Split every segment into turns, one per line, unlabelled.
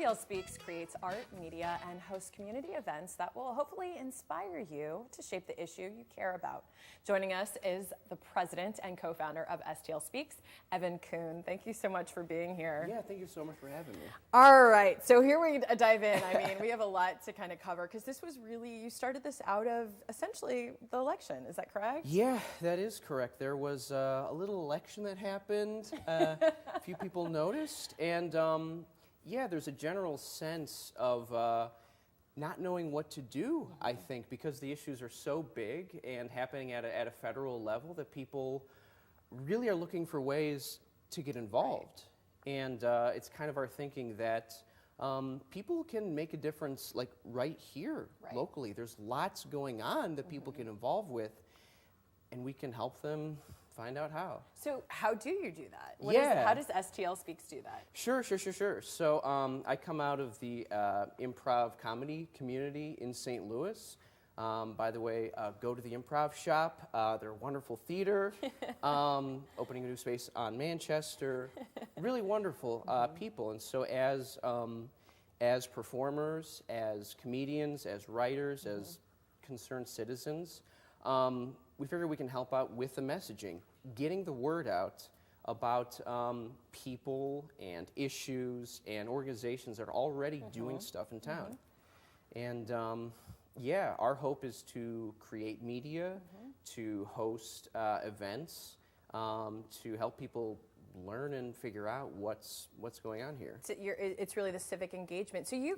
STL Speaks creates art, media, and hosts community events that will hopefully inspire you to shape the issue you care about. Joining us is the president and co-founder of STL Speaks, Evan Kuhn. Thank you so much for being here.
Yeah, thank you so much for having me.
All right, so here we dive in. I mean, we have a lot to kind of cover because this was really, you started this out of essentially the election. Is that correct?
Yeah, that is correct. There was a little election that happened. A few people noticed, and yeah, there's a general sense of not knowing what to do, I think, because the issues are so big and happening at a federal level that people really are looking for ways to get involved. Right. And it's kind of our thinking that people can make a difference like right here, locally. There's lots going on that people get involved with, and we can help them find out how.
So how do you do that? How does STL Speaks do that? Sure.
So I come out of the improv comedy community in St. Louis. By the way, go to the Improv Shop. They're a wonderful theater, opening a new space on Manchester. Really wonderful people. And so as performers, as comedians, as writers, as concerned citizens, we figure we can help out with the messaging, getting the word out about people and issues and organizations that are already doing stuff in town. And yeah, our hope is to create media, to host events, to help people learn and figure out what's going on here.
So it's really the civic engagement. So you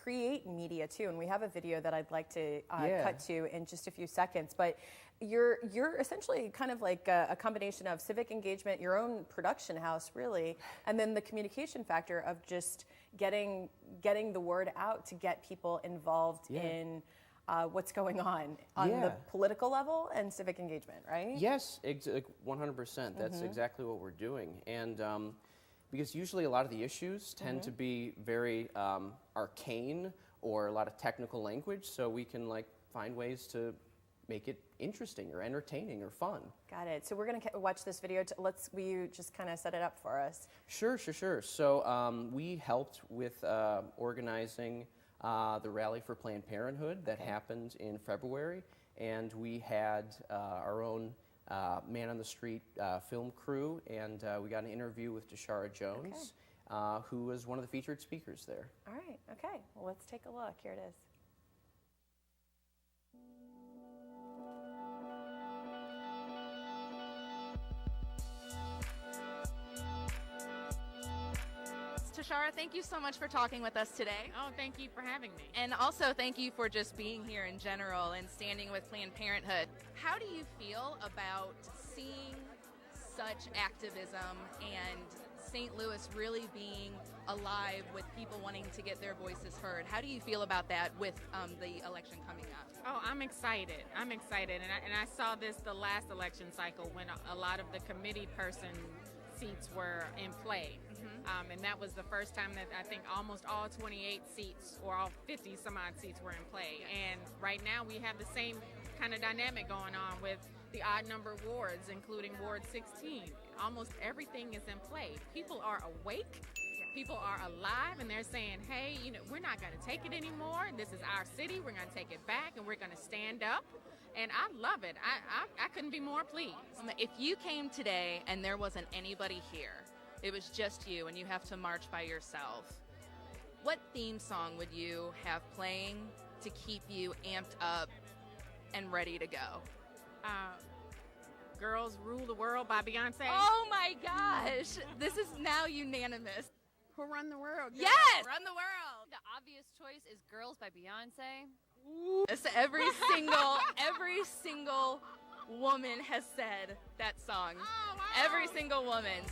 create media too, and we have a video that I'd like to cut to in just a few seconds. But you're essentially kind of like a combination of civic engagement, your own production house, really, and then the communication factor of just getting the word out to get people involved in what's going on the political level and civic engagement, right?
Yes, 100%. That's exactly what we're doing. And because usually a lot of the issues tend to be very arcane or a lot of technical language, so we can find ways to make it interesting or entertaining or fun.
Got it. So we're going to watch this video. Will you just kind of set it up for us?
Sure. So we helped with organizing the rally for Planned Parenthood that happened in February, and we had our own Man on the Street film crew, and we got an interview with Tashara Jones, who was one of the featured speakers there.
All right, okay. Well, let's take a look. Here it is.
Tashara, thank you so much for talking with us today.
Oh, thank you for having me.
And also thank you for just being here in general and standing with Planned Parenthood. How do you feel about seeing such activism and St. Louis really being alive with people wanting to get their voices heard? How do you feel about that with the election coming up?
Oh, I'm excited. And I saw this the last election cycle when a lot of the committee person seats were in play. And that was the first time that I think almost all 28 seats or all 50 some odd seats were in play. And right now we have the same kind of dynamic going on with the odd number wards, including Ward 16. Almost everything is in play. People are awake. People are alive, and they're saying, hey, we're not going to take it anymore. This is our city. We're going to take it back, and we're going to stand up. And I love it. I couldn't be more pleased.
If you came today and there wasn't anybody here, it was just you, and you have to march by yourself, what theme song would you have playing to keep you amped up and ready to go?
Girls Rule the World by Beyonce.
Oh my gosh. This is now unanimous.
Who run the world?
Yes!
Run the world. The obvious choice is Girls by Beyonce.
It's every single woman has said that song.
Oh, wow.
Every single woman.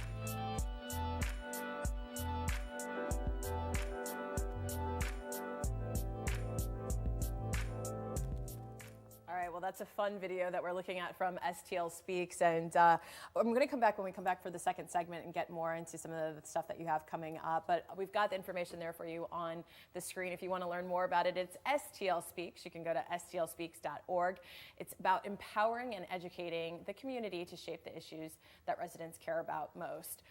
All right, well, that's a fun video that we're looking at from STL Speaks. And I'm going to come back when we come back for the second segment and get more into some of the stuff that you have coming up. But we've got the information there for you on the screen. If you want to learn more about it, it's STL Speaks. You can go to stlspeaks.org. It's about empowering and educating the community to shape the issues that residents care about most.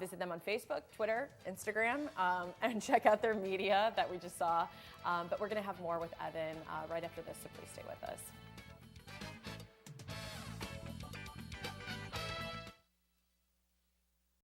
Visit them on Facebook, Twitter, Instagram, and check out their media that we just saw. But we're going to have more with Evan right after this, so please stay with us.